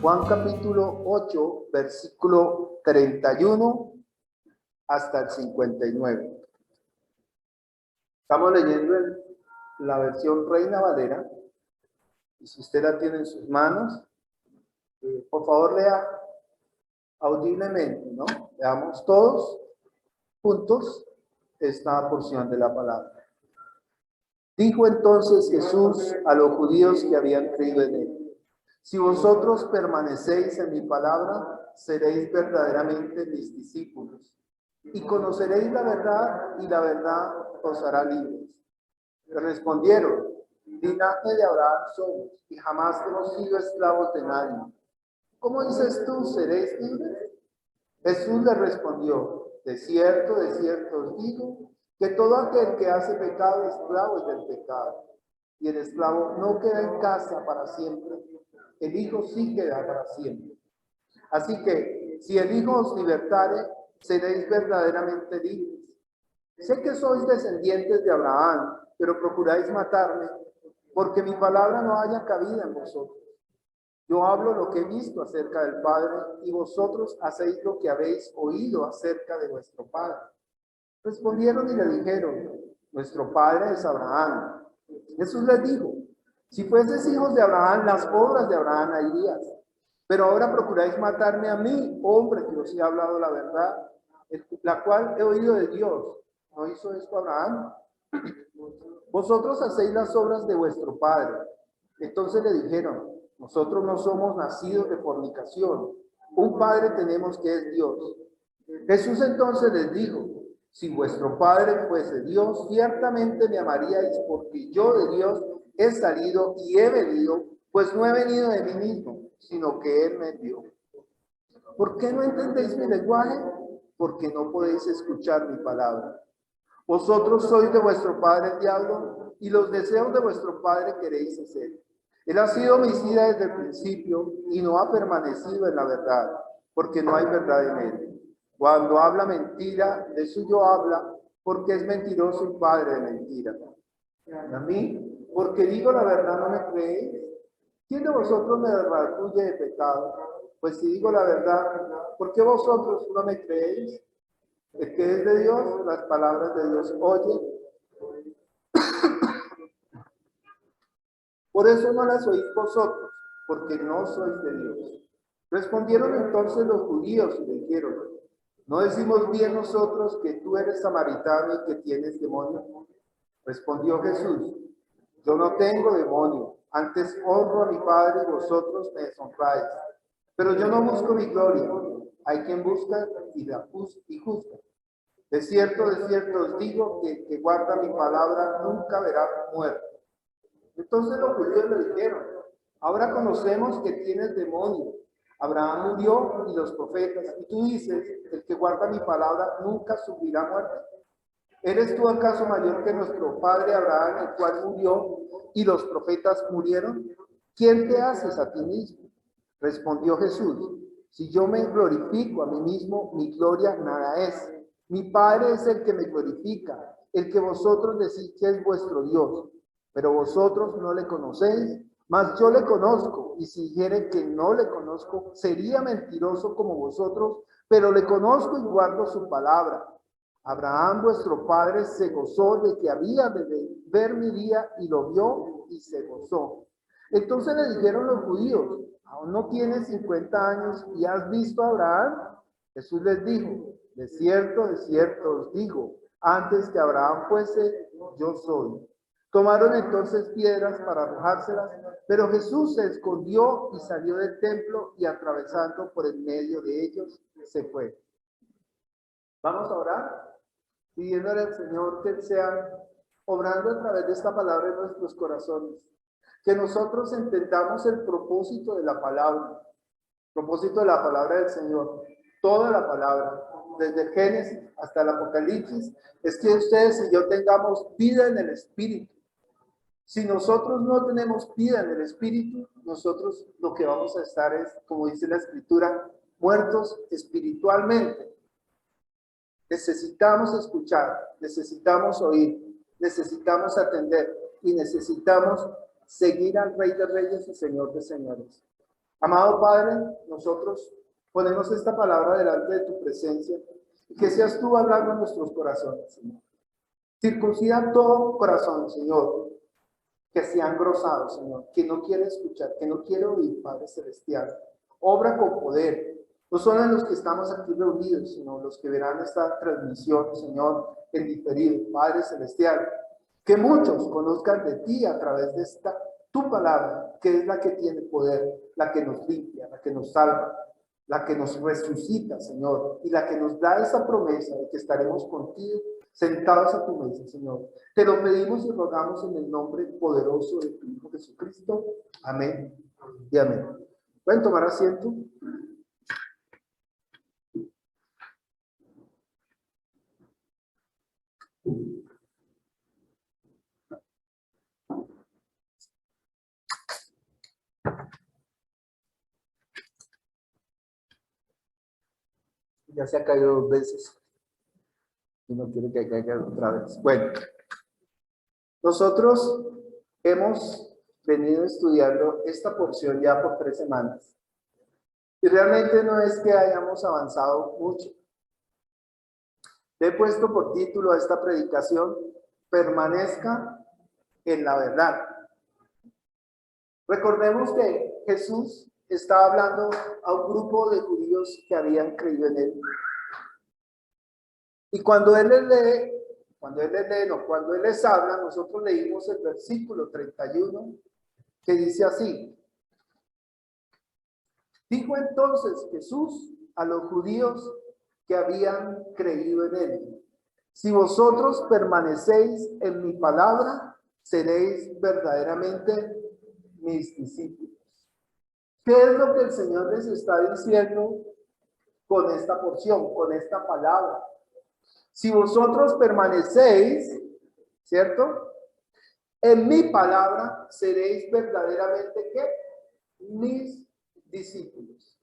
Juan capítulo 8, versículo 31 hasta el 59. Estamos leyendo la versión Reina Valera, y si usted la tiene en sus manos, por favor lea audiblemente, ¿no? Leamos todos juntos esta porción de la palabra. Dijo entonces Jesús a los judíos que habían creído en él: si vosotros permanecéis en mi palabra, seréis verdaderamente mis discípulos, y conoceréis la verdad, y la verdad os hará libres. Le respondieron: linaje de Abraham somos, y jamás hemos sido esclavos de nadie. ¿Cómo dices tú, seréis libres? Jesús le respondió: de cierto os digo, que todo aquel que hace pecado, esclavo es del pecado. Y el esclavo no queda en casa para siempre, el Hijo sí queda para siempre. Así que, si el Hijo os libertare, seréis verdaderamente libres. Sé que sois descendientes de Abraham, pero procuráis matarme, porque mi palabra no haya cabida en vosotros. Yo hablo lo que he visto acerca del Padre, y vosotros hacéis lo que habéis oído acerca de vuestro Padre. Respondieron y le dijeron: nuestro Padre es Abraham. Jesús les dijo: si fueseis hijos de Abraham, las obras de Abraham harías. Pero ahora procuráis matarme a mí, hombre que os he hablado la verdad, la cual he oído de Dios. ¿No hizo esto Abraham? Vosotros hacéis las obras de vuestro padre. Entonces le dijeron: nosotros no somos nacidos de fornicación. Un padre tenemos que es Dios. Jesús entonces les dijo: si vuestro padre fuese Dios, ciertamente me amaríais, porque yo de Dios he salido y he venido, pues no he venido de mí mismo, sino que Él me envió. ¿Por qué no entendéis mi lenguaje? Porque no podéis escuchar mi palabra. Vosotros sois de vuestro padre el diablo, y los deseos de vuestro padre queréis hacer. Él ha sido homicida desde el principio y no ha permanecido en la verdad, porque no hay verdad en él. Cuando habla mentira, de suyo habla, porque es mentiroso y padre de mentira. A mí, porque digo la verdad, ¿no me creéis? ¿Quién de vosotros me redarguye de pecado? Pues si digo la verdad, ¿por qué vosotros no me creéis? El que es de Dios, las palabras de Dios oye. Por eso no las oís vosotros, porque no sois de Dios. Respondieron entonces los judíos y le dijeron: ¿no decimos bien nosotros que tú eres samaritano y que tienes demonio? Respondió Jesús: yo no tengo demonio, antes honro a mi Padre y vosotros me deshonráis. Pero yo no busco mi gloria, hay quien busca y juzga. De cierto os digo que el que guarda mi palabra nunca verá muerte. Entonces los judíos le dijeron: ahora conocemos que tienes demonio. Abraham murió y los profetas, y tú dices: el que guarda mi palabra nunca sufrirá muerte. ¿Eres tú acaso mayor que nuestro padre Abraham, el cual murió y los profetas murieron? ¿Quién te haces a ti mismo? Respondió Jesús: si yo me glorifico a mí mismo, mi gloria nada es. Mi Padre es el que me glorifica, el que vosotros decís que es vuestro Dios. Pero vosotros no le conocéis, mas yo le conozco, y si dijere que no le conozco, sería mentiroso como vosotros, pero le conozco y guardo su palabra. Abraham, vuestro padre, se gozó de que había de ver mi día, y lo vio y se gozó. Entonces le dijeron los judíos: ¿aún no tienes 50 años y has visto a Abraham? Jesús les dijo: de cierto os digo, antes que Abraham fuese, yo soy. Tomaron entonces piedras para arrojárselas, pero Jesús se escondió y salió del templo, y atravesando por el medio de ellos, se fue. Vamos a orar, pidiéndole al Señor que Él sea obrando a través de esta palabra en nuestros corazones. Que nosotros entendamos el propósito de la palabra, propósito de la palabra del Señor. Toda la palabra, desde el Génesis hasta el Apocalipsis, es que ustedes y yo tengamos vida en el Espíritu. Si nosotros no tenemos vida en el Espíritu, nosotros lo que vamos a estar es, como dice la Escritura, muertos espiritualmente. Necesitamos escuchar, necesitamos oír, necesitamos atender y necesitamos seguir al Rey de Reyes y Señor de Señores. Amado Padre, nosotros ponemos esta palabra delante de tu presencia y que seas tú hablando en nuestros corazones, Señor. Circuncida todo corazón, Señor, que se ha engrosado, Señor, que no quiere escuchar, que no quiere oír, Padre Celestial. Obra con poder, no solo en los que estamos aquí reunidos, sino los que verán esta transmisión, Señor, en diferido, Padre Celestial. Que muchos conozcan de ti a través de esta tu palabra, que es la que tiene poder, la que nos limpia, la que nos salva, la que nos resucita, Señor, y la que nos da esa promesa de que estaremos contigo sentados a tu mesa, Señor. Te lo pedimos y rogamos en el nombre poderoso de tu Hijo Jesucristo. Amén y amén. ¿Pueden tomar asiento? Ya se ha caído 2 veces y no quiere que caiga otra vez. Bueno, nosotros hemos venido estudiando esta porción ya por 3 semanas y realmente no es que hayamos avanzado mucho. Le he puesto por título a esta predicación: permanezca en la verdad. Recordemos que Jesús estaba hablando a un grupo de judíos que habían creído en él. Y cuando él les habla, nosotros leímos el versículo 31, que dice así: dijo entonces Jesús a los judíos que habían creído en él: si vosotros permanecéis en mi palabra, seréis verdaderamente mis discípulos. ¿Qué es lo que el Señor les está diciendo con esta porción, con esta palabra? Si vosotros permanecéis, ¿cierto? En mi palabra, seréis verdaderamente, ¿qué? Mis discípulos.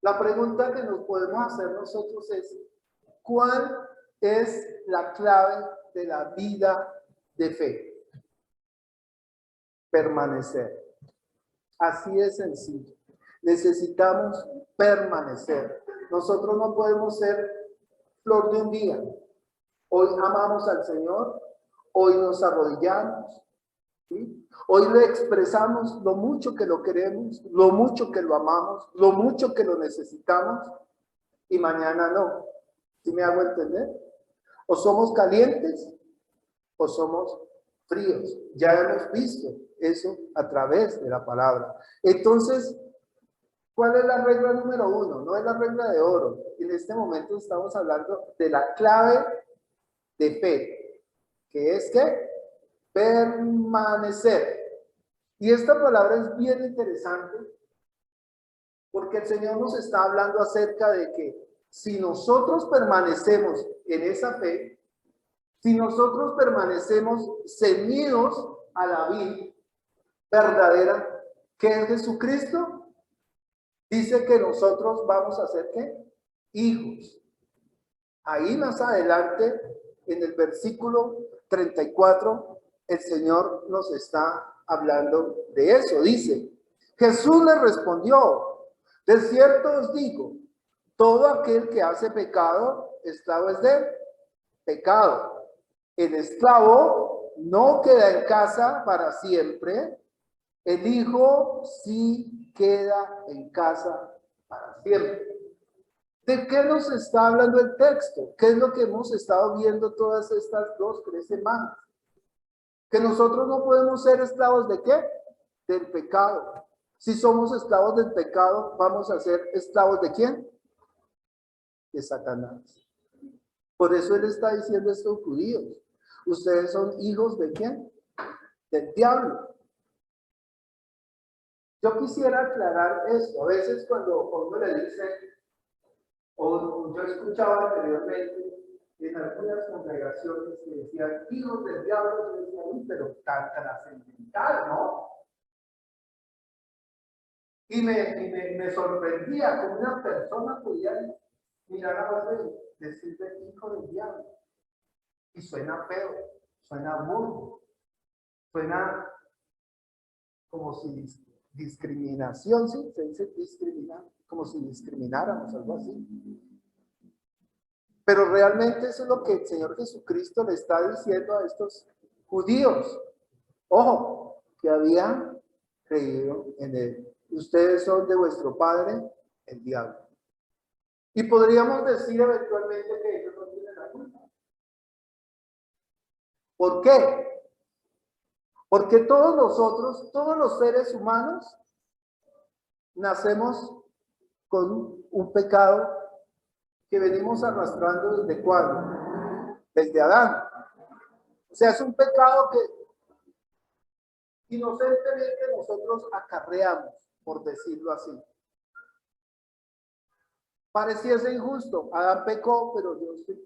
La pregunta que nos podemos hacer nosotros es: ¿cuál es la clave de la vida de fe? Permanecer. Así de sencillo. Necesitamos permanecer. Nosotros no podemos ser flor de un día. Hoy amamos al Señor, hoy nos arrodillamos, ¿sí? Hoy le expresamos lo mucho que lo queremos, lo mucho que lo amamos, lo mucho que lo necesitamos, y mañana no. ¿Sí me hago entender? O somos calientes o somos fríos. Ya hemos visto eso a través de la palabra. Entonces, ¿cuál es la regla número 1? No es la regla de oro. En este momento estamos hablando de la clave de fe, que es que permanecer. Y esta palabra es bien interesante porque el Señor nos está hablando acerca de que si nosotros permanecemos en esa fe, si nosotros permanecemos ceñidos a la vid verdadera, que es Jesucristo, dice que nosotros vamos a ser ¿qué? Hijos. Ahí más adelante, en el versículo 34, el Señor nos está hablando de eso. Dice: Jesús le respondió: de cierto os digo, todo aquel que hace pecado, esclavo es de pecado. El esclavo no queda en casa para siempre, el hijo sí queda en casa para siempre. ¿De qué nos está hablando el texto? ¿Qué es lo que hemos estado viendo todas estas 2-3 semanas? Que nosotros no podemos ser esclavos ¿de qué? Del pecado. Si somos esclavos del pecado, vamos a ser esclavos ¿de quién? De Satanás. Por eso él está diciendo a estos judíos: ustedes son hijos ¿de quién? Del diablo. Yo quisiera aclarar esto. A veces cuando uno le dice, o yo escuchaba anteriormente en algunas congregaciones que decían hijos del diablo, yo decía: uy, pero tan trascendental, ¿no? Y me sorprendía que una persona pudiera mirar a otro y decirle hijo del diablo. Y suena feo, suena burdo, suena como si discriminación, ¿sí? Se dice discriminar, como si discrimináramos, algo así. Pero realmente eso es lo que el Señor Jesucristo le está diciendo a estos judíos. Ojo, que habían creído en Él. Ustedes son de vuestro padre, el diablo. Y podríamos decir eventualmente que ellos no tienen la culpa. ¿Por qué? Porque todos nosotros, todos los seres humanos, nacemos con un pecado que venimos arrastrando ¿desde cuándo? Desde Adán. O sea, es un pecado que inocentemente nosotros acarreamos, por decirlo así. Pareciese injusto. Adán pecó, pero yo estoy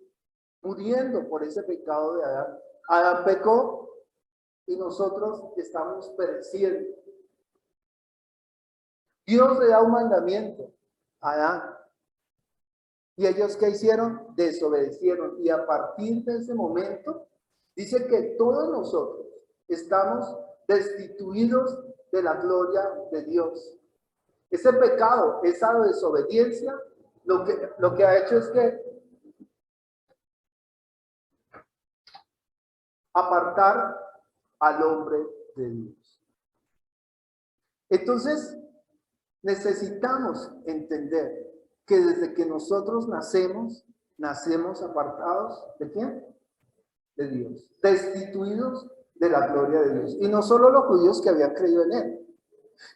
muriendo por ese pecado de Adán. Adán pecó y nosotros estamos pereciendo. Dios le da un mandamiento a Adán. ¿Y ellos qué hicieron? Desobedecieron. Y a partir de ese momento, dice que todos nosotros estamos destituidos de la gloria de Dios. Ese pecado, esa desobediencia, lo que ha hecho es que apartar al hombre de Dios. Entonces, necesitamos entender que desde que nosotros nacemos apartados ¿de quién? De Dios, destituidos de la gloria de Dios. Y no solo los judíos que habían creído en Él,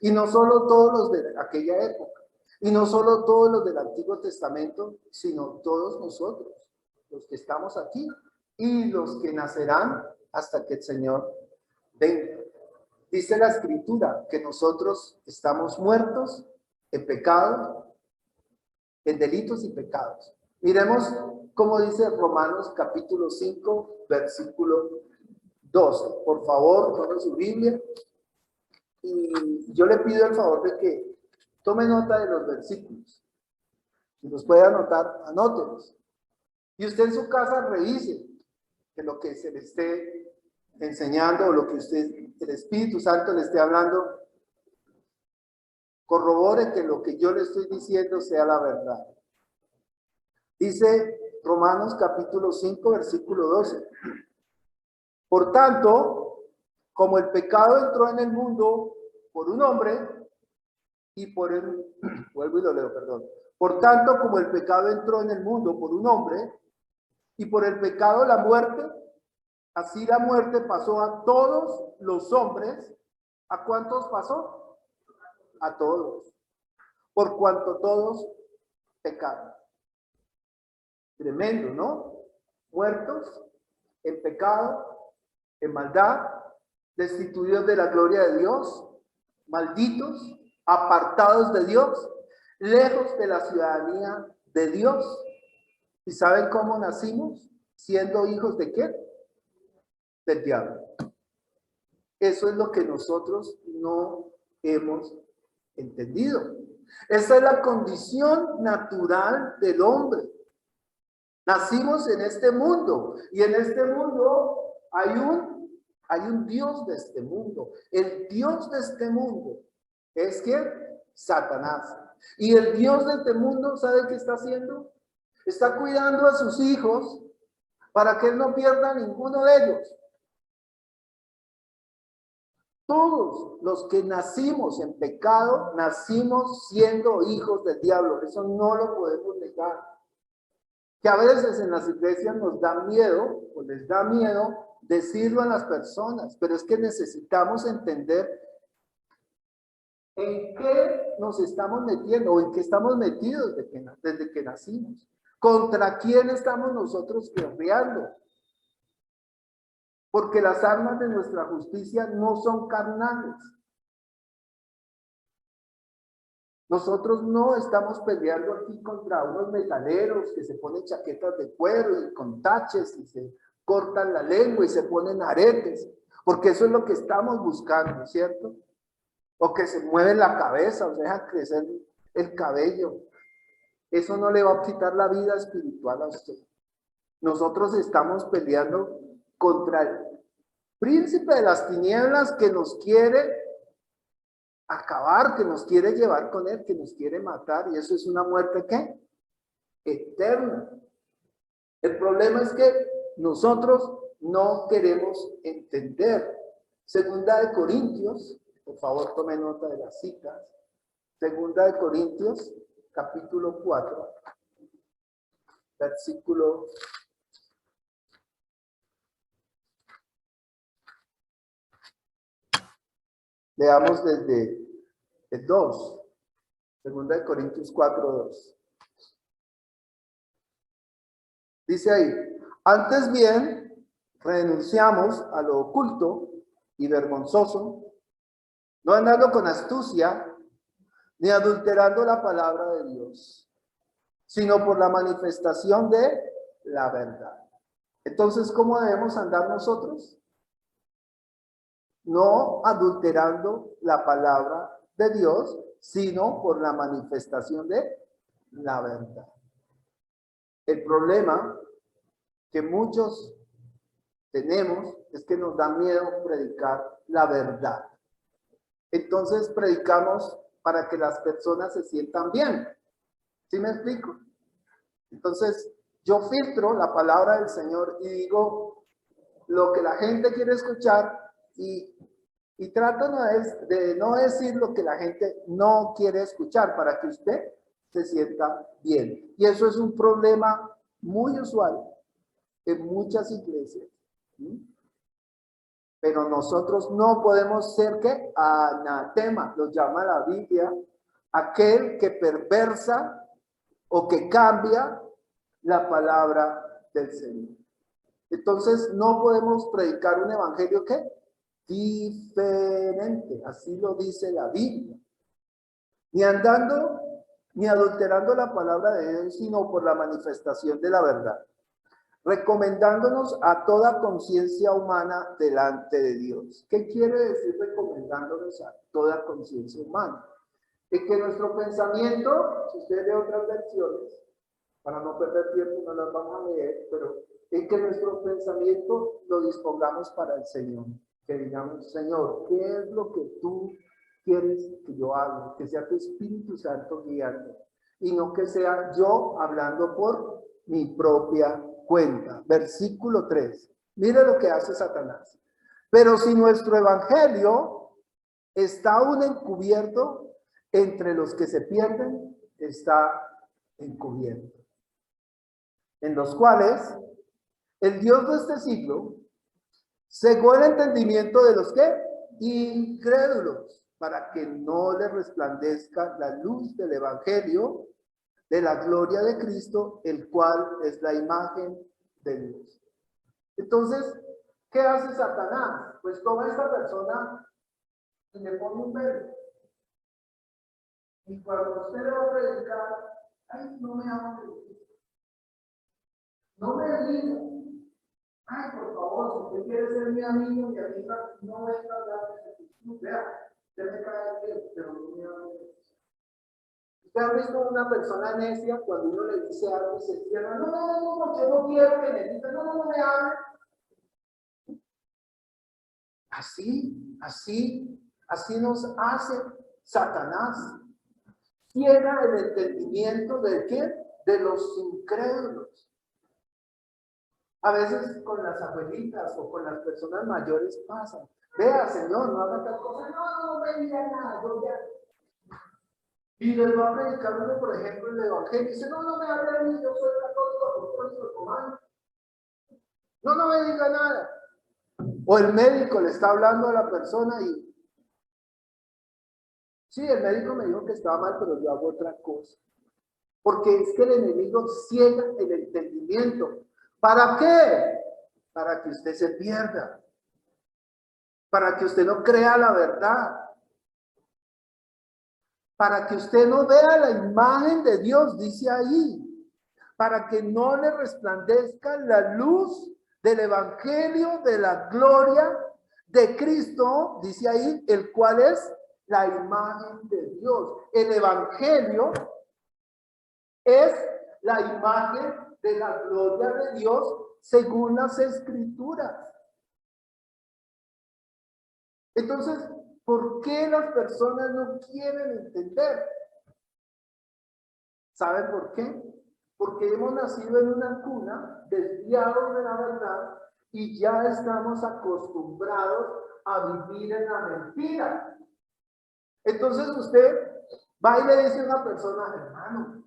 y no solo todos los de aquella época, y no solo todos los del Antiguo Testamento, sino todos nosotros, los que estamos aquí, y los que nacerán hasta que el Señor venga. Dice la Escritura que nosotros estamos muertos en pecados, en delitos y pecados. Miremos cómo dice Romanos capítulo 5, versículo 12. Por favor, tomen su Biblia. Y yo le pido el favor de que tome nota de los versículos. Si los puede anotar, anótelos. Y usted en su casa revise que lo que se le esté enseñando o lo que el Espíritu Santo le esté hablando, corrobore que lo que yo le estoy diciendo sea la verdad. Dice Romanos capítulo 5, versículo 12. Por tanto, como el pecado entró en el mundo por un hombre, vuelvo y lo leo, perdón. Por tanto, como el pecado entró en el mundo por un hombre, y por el pecado la muerte, así la muerte pasó a todos los hombres. ¿A cuántos pasó? A todos. Por cuanto todos pecaron. Tremendo, ¿no? Muertos en pecado, en maldad, destituidos de la gloria de Dios, malditos, apartados de Dios, lejos de la ciudadanía de Dios. ¿Y saben cómo nacimos? Siendo hijos de ¿qué? Del diablo. Eso es lo que nosotros no hemos entendido. Esa es la condición natural del hombre. Nacimos en este mundo y en este mundo hay un Dios de este mundo. El Dios de este mundo es que Satanás. Y el Dios de este mundo, ¿sabe qué está haciendo? Está cuidando a sus hijos para que él no pierda ninguno de ellos. Todos los que nacimos en pecado, nacimos siendo hijos del diablo. Eso no lo podemos negar. Que a veces en las iglesias nos da miedo, o les da miedo decirlo a las personas, pero es que necesitamos entender en qué nos estamos metiendo o en qué estamos metidos desde que nacimos. ¿Contra quién estamos nosotros guerreando? Porque las armas de nuestra justicia no son carnales. Nosotros no estamos peleando aquí contra unos metaleros que se ponen chaquetas de cuero y con taches y se cortan la lengua y se ponen aretes, porque eso es lo que estamos buscando, ¿cierto? O que se mueven la cabeza o se dejan crecer el cabello. Eso no le va a quitar la vida espiritual a usted. Nosotros estamos peleando contra el príncipe de las tinieblas que nos quiere acabar, que nos quiere llevar con él, que nos quiere matar, y eso es una muerte ¿qué? Eterna. El problema es que nosotros no queremos entender. Segunda de Corintios, por favor tome nota de las citas. Segunda de Corintios, capítulo 4, versículo 2. Desde el 2. Segunda de Corintios 4, 2. Dice ahí, antes bien, renunciamos a lo oculto y vergonzoso, no andando con astucia, ni adulterando la palabra de Dios, sino por la manifestación de la verdad. Entonces, ¿cómo debemos andar nosotros? No adulterando la palabra de Dios, sino por la manifestación de la verdad. El problema que muchos tenemos es que nos da miedo predicar la verdad. Entonces predicamos para que las personas se sientan bien. ¿Sí me explico? Entonces yo filtro la palabra del Señor y digo lo que la gente quiere escuchar y trato de no decir lo que la gente no quiere escuchar para que usted se sienta bien. Y eso es un problema muy usual en muchas iglesias. Pero nosotros no podemos ser ¿qué? Anatema, lo llama la Biblia, aquel que perversa o que cambia la palabra del Señor. Entonces no podemos predicar un evangelio ¿qué? Diferente, así lo dice la Biblia. Ni andando, ni adulterando la palabra de Dios, sino por la manifestación de la verdad, recomendándonos a toda conciencia humana delante de Dios. ¿Qué quiere decir recomendándonos a toda conciencia humana? Es que nuestro pensamiento, si usted lee otras versiones, para no perder tiempo no las vamos a leer, pero es que nuestro pensamiento lo dispongamos para el Señor. Que digamos, Señor, ¿qué es lo que tú quieres que yo haga? Que sea tu Espíritu Santo guiando y no que sea yo hablando por mi propia cuenta. Versículo 3. Mire lo que hace Satanás. Pero si nuestro evangelio está aún encubierto, entre los que se pierden está encubierto, en los cuales el Dios de este siglo cegó el entendimiento de los que incrédulos, para que no les resplandezca la luz del evangelio de la gloria de Cristo, el cual es la imagen de Dios. Entonces, ¿qué hace Satanás? Pues toma a esta persona y le pone un velo. Y cuando usted le va a predicar, ay, no me hable de Cristo. No me diga, ay, por favor, si usted quiere ser mi amigo, mi amiga, no venga a hablar de Cristo. Vea, usted me cae bien, pero no me hable de Cristo. ¿Usted ha visto una persona necia cuando uno le dice algo y se cierra? No, yo no quiero que me diga, no me hable. Así nos hace Satanás. Ciega el entendimiento de ¿qué? De los incrédulos. A veces con las abuelitas o con las personas mayores pasa. Vea, Señor, no haga tal cosa. No me diga nada, yo ya. Y les va a predicar uno, por ejemplo, el evangelio. Y dice, no me hable a mí, yo soy católico, apostólico, romano. No me diga nada. O el médico le está hablando a la persona y sí, el médico me dijo que estaba mal, pero yo hago otra cosa. Porque es que el enemigo ciega el entendimiento. ¿Para qué? Para que usted se pierda. Para que usted no crea la verdad. Para que usted no vea la imagen de Dios, dice ahí. Para que no le resplandezca la luz del evangelio de la gloria de Cristo, dice ahí, el cual es la imagen de Dios. El evangelio es la imagen de la gloria de Dios según las escrituras. Entonces, ¿Por qué las personas no quieren entender? ¿Saben por qué? Porque hemos nacido en una cuna, desviados de la verdad, y ya estamos acostumbrados a vivir en la mentira. Entonces usted va y le dice a una persona, hermano,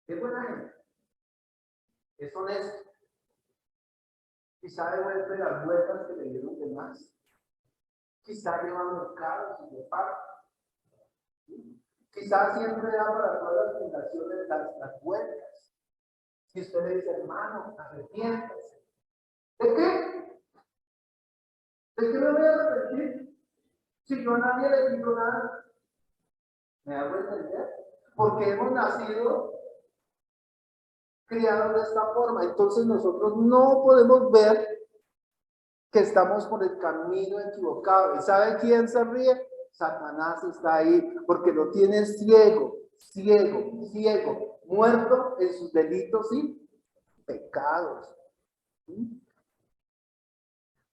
qué buena gente, es honesto, quizá devuelve las vueltas que le dieron de más, quizá lleva mercados y de pago, quizá siempre da para todas las fundaciones las vueltas. Si usted le dice, hermano, arrepiéntase. ¿De qué? ¿De qué me voy a arrepentir? Si yo a nadie le digo nada, ¿me hago entender? Porque hemos nacido criados de esta forma. Entonces nosotros no podemos ver que estamos por el camino equivocado. ¿Y sabe quién se ríe? Satanás está ahí porque lo tiene ciego, muerto en sus delitos y pecados.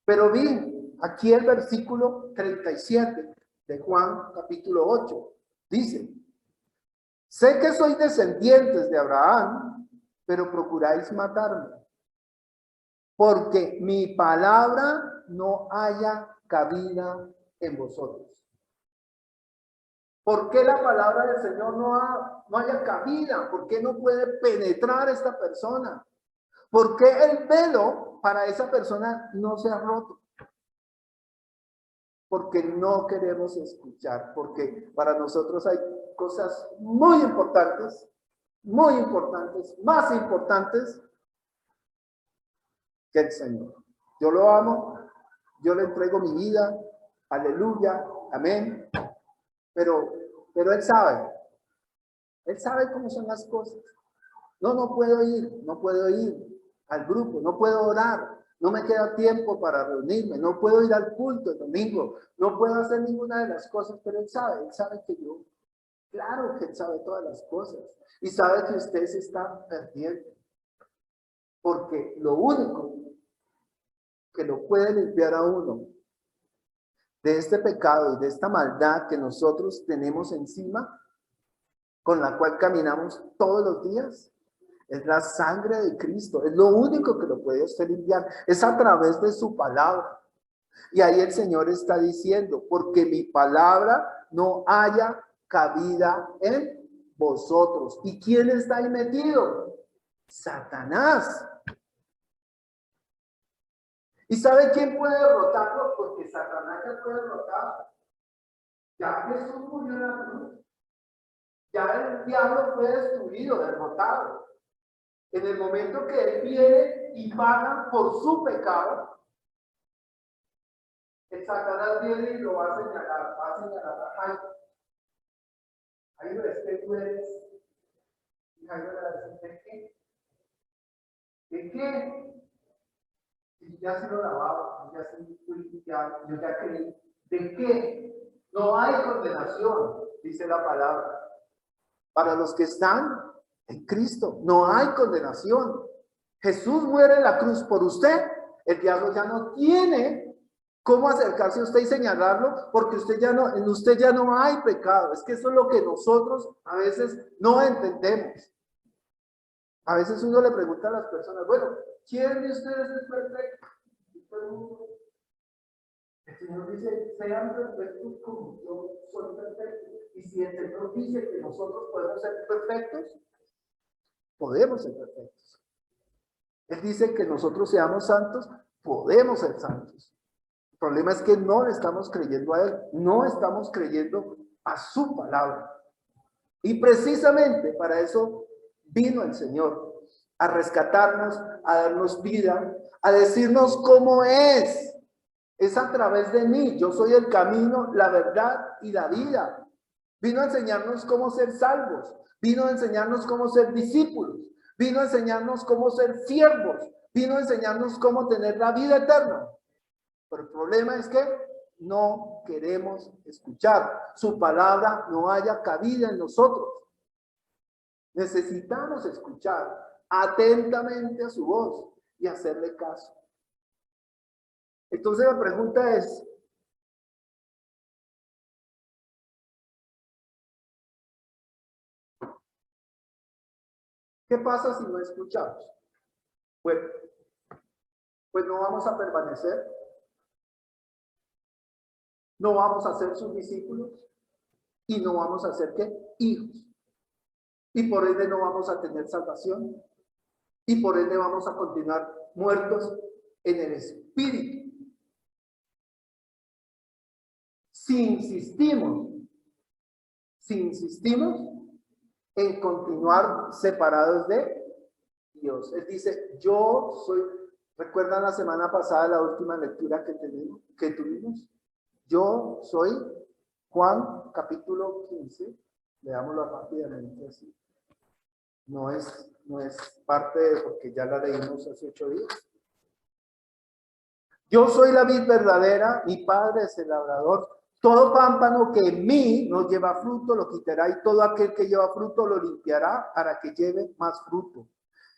Pero vi aquí el versículo 37 de Juan capítulo 8. Dice, sé que sois descendientes de Abraham, pero procuráis matarme, porque mi palabra no haya cabida en vosotros. ¿Por qué la palabra del Señor no haya cabida? ¿Por qué no puede penetrar esta persona? ¿Por qué el velo para esa persona no se ha roto? Porque no queremos escuchar, porque para nosotros hay cosas muy importantes, más importantes que el Señor. Yo lo amo, yo le entrego mi vida, aleluya, amén, pero Él sabe cómo son las cosas. No puedo ir al grupo, no puedo orar, no me queda tiempo para reunirme, no puedo ir al culto el domingo, no puedo hacer ninguna de las cosas, pero Él sabe que yo, claro que Él sabe todas las cosas y sabe que usted se está perdiendo, porque lo único que lo puede limpiar a uno de este pecado y de esta maldad que nosotros tenemos encima, con la cual caminamos todos los días, es la sangre de Cristo. Es lo único que lo puede usted limpiar. Es a través de su palabra. Y ahí el Señor está diciendo, porque mi palabra no haya cabida en vosotros. ¿Y quién está ahí metido? Satanás. ¿Y sabe quién puede derrotarlo? Porque Satanás ya fue derrotado. Ya Jesús murió en la cruz. Ya el diablo fue destruido, derrotado. En el momento que él viene y paga por su pecado, el Satanás viene y lo va a señalar a Jairo. Jairo, es que tú eres. Y Jairo le va a decir, ¿de qué? ¿De qué? Y ya se lo lavaba, ya se fui, yo ya creí. ¿De qué? No hay condenación, dice la palabra. Para los que están en Cristo, no hay condenación. Jesús muere en la cruz por usted. El diablo ya no tiene cómo acercarse a usted y señalarlo, porque en usted ya no hay pecado. Es que eso es lo que nosotros a veces no entendemos. A veces uno le pregunta a las personas, bueno, ¿quién de ustedes es perfecto? El Señor dice, sean perfectos como yo soy perfecto. Y si el Señor dice que nosotros podemos ser perfectos, podemos ser perfectos. Él dice que nosotros seamos santos, podemos ser santos. El problema es que no le estamos creyendo a Él, no estamos creyendo a su palabra. Y precisamente para eso vino el Señor, a rescatarnos, a darnos vida, a decirnos cómo es. Es a través de mí, yo soy el camino, la verdad y la vida. Vino a enseñarnos cómo ser salvos, vino a enseñarnos cómo ser discípulos, vino a enseñarnos cómo ser siervos, vino a enseñarnos cómo tener la vida eterna. Pero el problema es que no queremos escuchar. Su palabra no haya cabida en nosotros. Necesitamos escuchar atentamente a su voz y hacerle caso. Entonces la pregunta es, ¿Qué pasa si no escuchamos? Bueno, pues no vamos a permanecer, no vamos a ser sus discípulos y no vamos a ser ¿qué? Hijos. Y por ende no vamos a tener salvación y por ende vamos a continuar muertos en el espíritu. Si insistimos en continuar separados de Dios. Él dice, yo soy, ¿recuerdan la semana pasada la última lectura que tuvimos? Yo soy Juan capítulo 15, leámoslo rápidamente así. No es parte de, porque ya la leímos hace 8 días. Yo soy la vid verdadera, mi padre es el labrador. Todo pámpano que en mí no lleva fruto lo quitará y todo aquel que lleva fruto lo limpiará para que lleve más fruto.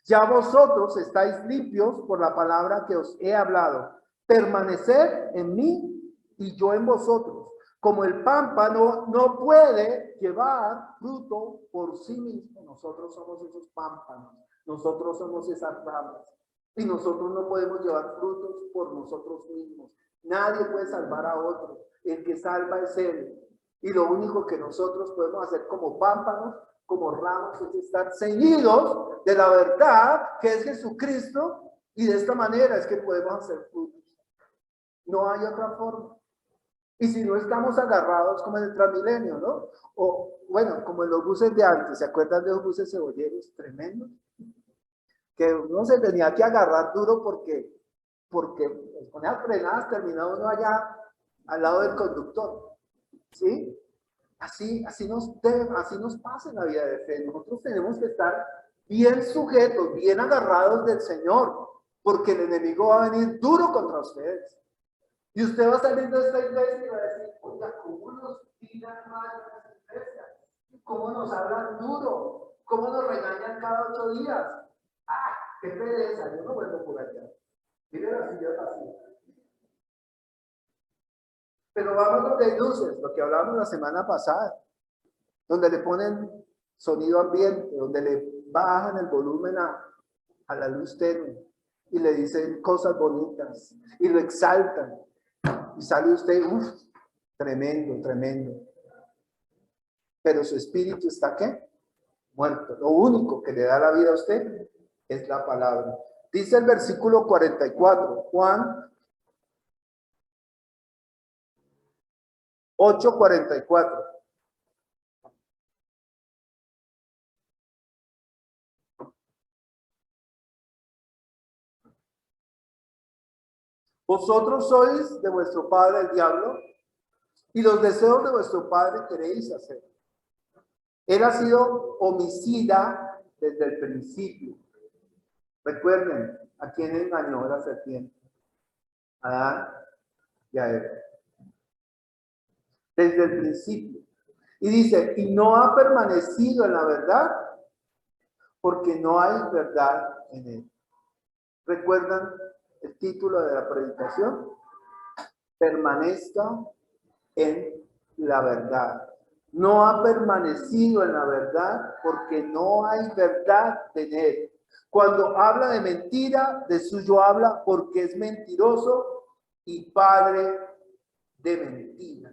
Ya vosotros estáis limpios por la palabra que os he hablado. Permaneced en mí y yo en vosotros. Como el pámpano no puede llevar fruto por sí mismo, nosotros somos esos pámpanos, nosotros somos esas ramas. Y nosotros no podemos llevar frutos por nosotros mismos. Nadie puede salvar a otro. El que salva es Él. Y lo único que nosotros podemos hacer como pámpanos, como ramos, es estar ceñidos de la verdad que es Jesucristo. Y de esta manera es que podemos hacer frutos. No hay otra forma. Y si no estamos agarrados como en el Transmilenio, ¿no? O bueno, como en los buses de antes. ¿Se acuerdan de los buses cebolleros tremendos? Que uno se tenía que agarrar duro porque con esas frenadas terminaba uno allá al lado del conductor, ¿sí? Así nos pasa en la vida de fe. Nosotros tenemos que estar bien sujetos, bien agarrados del Señor, porque el enemigo va a venir duro contra ustedes. Y usted va a salir de esta iglesia y va a decir, oiga, ¿cómo nos tiran mal en esta iglesia? ¿Cómo nos hablan duro? ¿Cómo nos regañan cada 8 días? ¡Ah! ¡Qué pereza! Yo no vuelvo por allá. Mire la silla vacía. Pero vamos donde hay luces, lo que hablamos la semana pasada, donde le ponen sonido ambiente, donde le bajan el volumen a la luz tenue y le dicen cosas bonitas y lo exaltan. Y sale usted, uff, tremendo, tremendo. Pero su espíritu está ¿qué? Muerto. Lo único que le da la vida a usted es la palabra. Dice el versículo 44, Juan 8:44. Vosotros sois de vuestro padre el diablo y los deseos de vuestro padre queréis hacer. Él ha sido homicida desde el principio. Recuerden, ¿a quién engañó la serpiente? A Adán y a Eva. Desde el principio. Y dice, y no ha permanecido en la verdad porque no hay verdad en él. ¿Recuerdan el título de la predicación? Permanezca en la verdad. No ha permanecido en la verdad porque no hay verdad en él. Cuando habla de mentira, de suyo habla porque es mentiroso y padre de mentiras.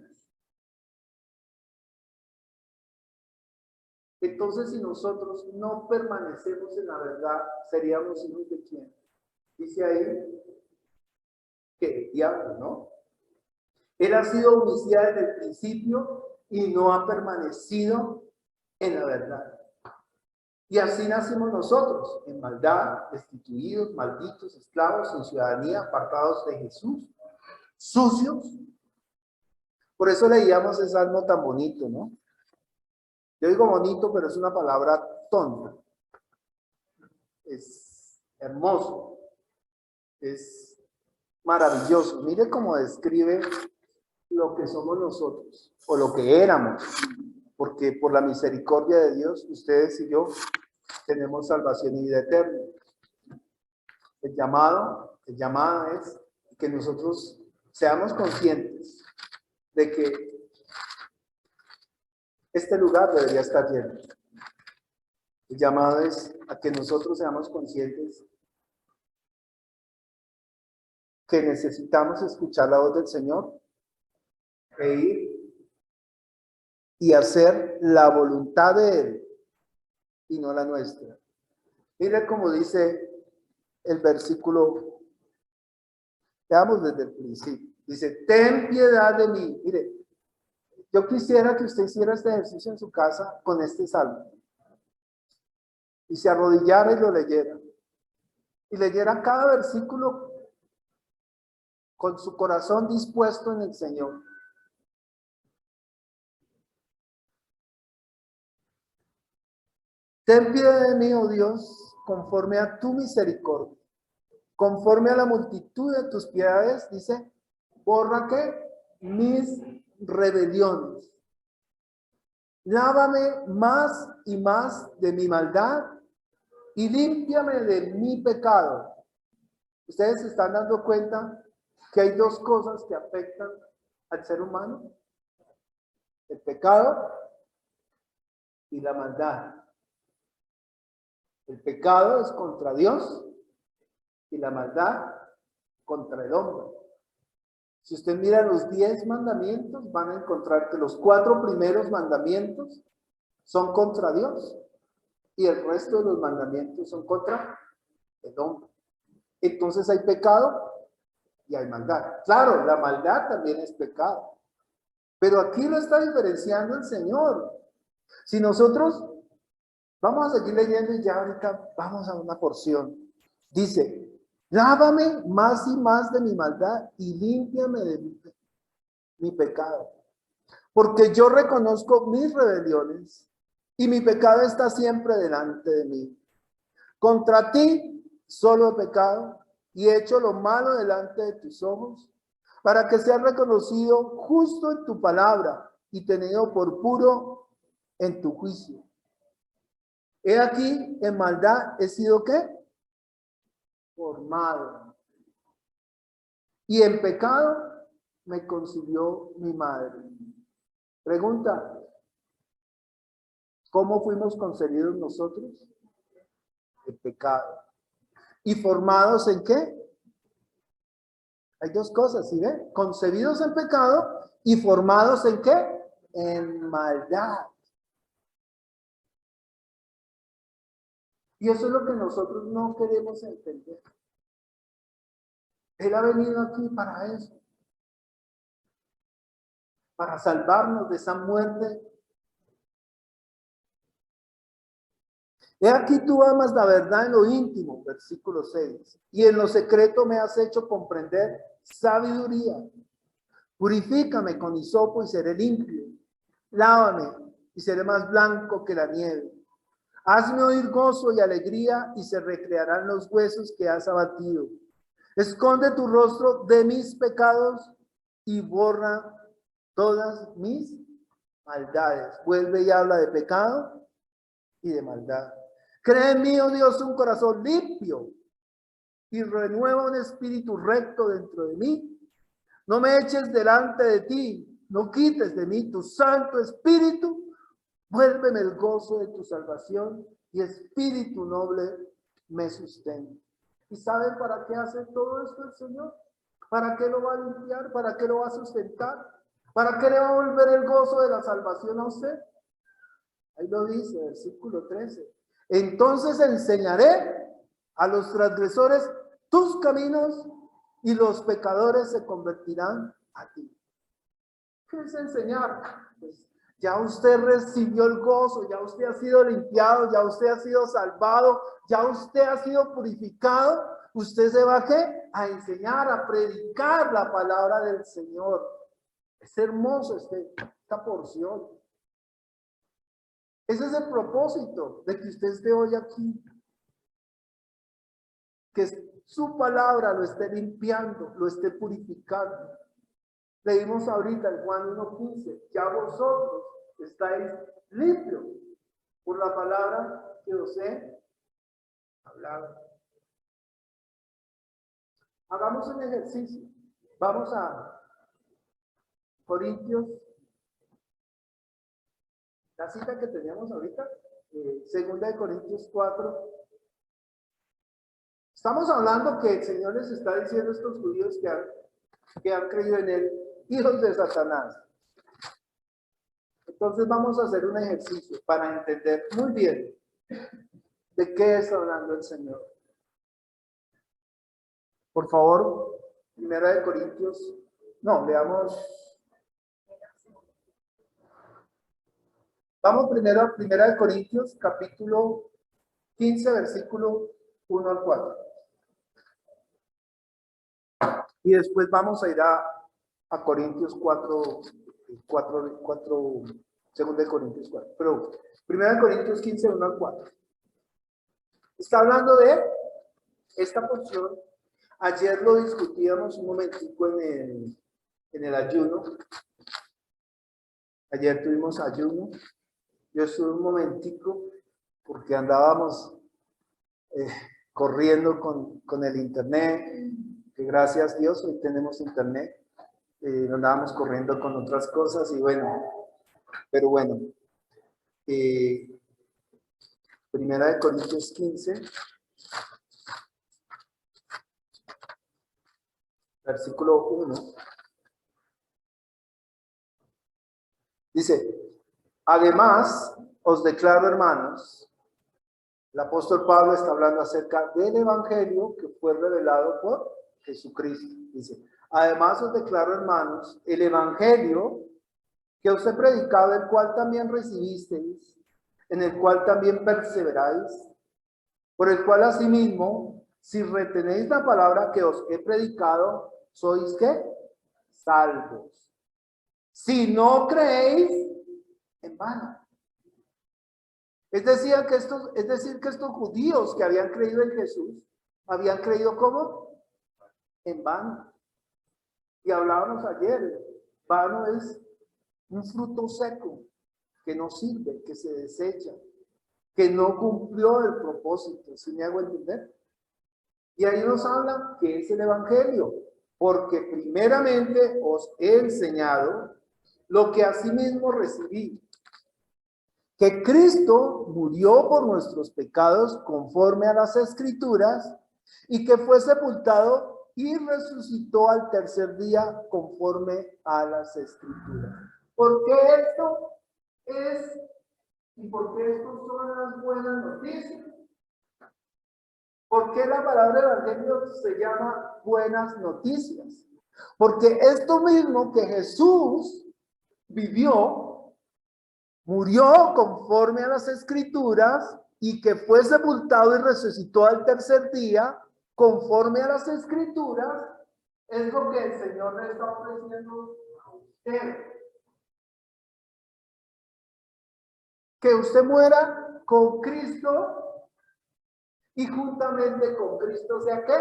Entonces, si nosotros no permanecemos en la verdad, seríamos hijos de quién. Dice ahí que el diablo, ¿no? Él ha sido homicida desde el principio y no ha permanecido en la verdad. Y así nacimos nosotros, en maldad, destituidos, malditos, esclavos, sin ciudadanía, apartados de Jesús, sucios. Por eso leíamos ese salmo tan bonito, ¿no? Yo digo bonito, pero es una palabra tonta. Es hermoso, es maravilloso. Mire cómo describe lo que somos nosotros, o lo que éramos, porque por la misericordia de Dios, ustedes y yo tenemos salvación y vida eterna. El llamado es que nosotros seamos conscientes de que este lugar debería estar lleno. El llamado es a que nosotros seamos conscientes que necesitamos escuchar la voz del Señor e ir y hacer la voluntad de Él y no la nuestra. Mire cómo dice el versículo, veamos desde el principio. Dice, ten piedad de mí. Mire, yo quisiera que usted hiciera este ejercicio en su casa con este salmo. Y se arrodillara y lo leyera. Y leyera cada versículo con su corazón dispuesto en el Señor. Ten piedad de mí, oh Dios, conforme a tu misericordia, conforme a la multitud de tus piedades, dice, borra que mis rebeliones. Lávame más y más de mi maldad y límpiame de mi pecado. Ustedes se están dando cuenta que hay dos cosas que afectan al ser humano: el pecado y la maldad. El pecado es contra Dios y la maldad contra el hombre. Si usted mira los 10 mandamientos, van a encontrar que los 4 primeros mandamientos son contra Dios y el resto de los mandamientos son contra el hombre. Entonces hay pecado y hay maldad. Claro, la maldad también es pecado, pero aquí lo está diferenciando el Señor. Si nosotros vamos a seguir leyendo y ya ahorita vamos a una porción. Dice, lávame más y más de mi maldad y límpiame de mi pecado. Porque yo reconozco mis rebeliones y mi pecado está siempre delante de mí. Contra ti solo he pecado y he hecho lo malo delante de tus ojos, para que seas reconocido justo en tu palabra y tenido por puro en tu juicio. He aquí, en maldad he sido ¿qué? Formado. Y en pecado me concibió mi madre. Pregunta, ¿cómo fuimos concebidos nosotros? En pecado. ¿Y formados en qué? Hay dos cosas, ¿sí ve? Concebidos en pecado y formados en qué? En maldad. Y eso es lo que nosotros no queremos entender. Él ha venido aquí para eso, para salvarnos de esa muerte. He aquí tú amas la verdad en lo íntimo, versículo 6, y en lo secreto me has hecho comprender sabiduría. Purifícame con hisopo y seré limpio. Lávame y seré más blanco que la nieve. Hazme oír gozo y alegría y se recrearán los huesos que has abatido. Esconde tu rostro de mis pecados y borra todas mis maldades. Vuelve y habla de pecado y de maldad. Crea en mí, oh Dios, un corazón limpio y renueva un espíritu recto dentro de mí. No me eches delante de ti, no quites de mí tu santo espíritu. Vuélveme el gozo de tu salvación y espíritu noble me sustente. ¿Y saben para qué hace todo esto el Señor? ¿Para qué lo va a limpiar? ¿Para qué lo va a sustentar? ¿Para qué le va a volver el gozo de la salvación a usted? Ahí lo dice, versículo 13. Entonces enseñaré a los transgresores tus caminos y los pecadores se convertirán a ti. ¿Qué es enseñar? Pues ya usted recibió el gozo, ya usted ha sido limpiado, ya usted ha sido salvado, ya usted ha sido purificado. Usted se va ¿a qué? A enseñar, a predicar la palabra del Señor. Es hermoso esta porción. Ese es el propósito de que usted esté hoy aquí. Que su palabra lo esté limpiando, lo esté purificando. Leímos ahorita en Juan 1:15, ya vosotros estáis limpios por la palabra que os he hablado. Hagamos un ejercicio. Vamos a Corintios, la cita que teníamos ahorita, Segunda de Corintios 4. Estamos hablando que el Señor les está diciendo a estos judíos que han creído en él, hijos de Satanás. Entonces vamos a hacer un ejercicio para entender muy bien de qué está hablando el Señor. Por favor, Primera de Corintios, veamos. Vamos primero a Primera de Corintios, capítulo 15, versículo 1 al 4. Y después vamos a ir a Corintios 4, 2 de Corintios 4. Pero Primera de Corintios 15, 1 al 4. Está hablando de esta porción. Ayer lo discutíamos un momentico en el ayuno. Ayer tuvimos ayuno. Yo estuve un momentico porque andábamos corriendo con el internet, que gracias a Dios hoy tenemos internet. Andábamos corriendo con otras cosas y bueno, pero bueno. Primera de Corintios 15. Versículo 1, dice, además os declaro, hermanos, el apóstol Pablo está hablando acerca del evangelio que fue revelado por Jesucristo. Dice, además os declaro, hermanos, el evangelio que os he predicado, el cual también recibisteis, en el cual también perseveráis, por el cual asimismo, si retenéis la palabra que os he predicado, sois ¿qué? Salvos. Si no creéis, en vano. Es decir, que estos judíos que habían creído en Jesús, habían creído ¿cómo? En vano. Y hablábamos ayer, vano es un fruto seco, que no sirve, que se desecha, que no cumplió el propósito. ¿Sí me hago entender? Y ahí nos habla que es el evangelio. Porque primeramente os he enseñado lo que asimismo recibí, que Cristo murió por nuestros pecados conforme a las Escrituras, y que fue sepultado y resucitó al tercer día conforme a las Escrituras. ¿Por qué esto es y por qué esto son las buenas noticias? ¿Por qué la palabra evangelio se llama buenas noticias? Porque esto mismo que Jesús vivió, murió conforme a las Escrituras y que fue sepultado y resucitó al tercer día conforme a las Escrituras, es lo que el Señor le está ofreciendo a usted. Que usted muera con Cristo y juntamente con Cristo sea ¿qué?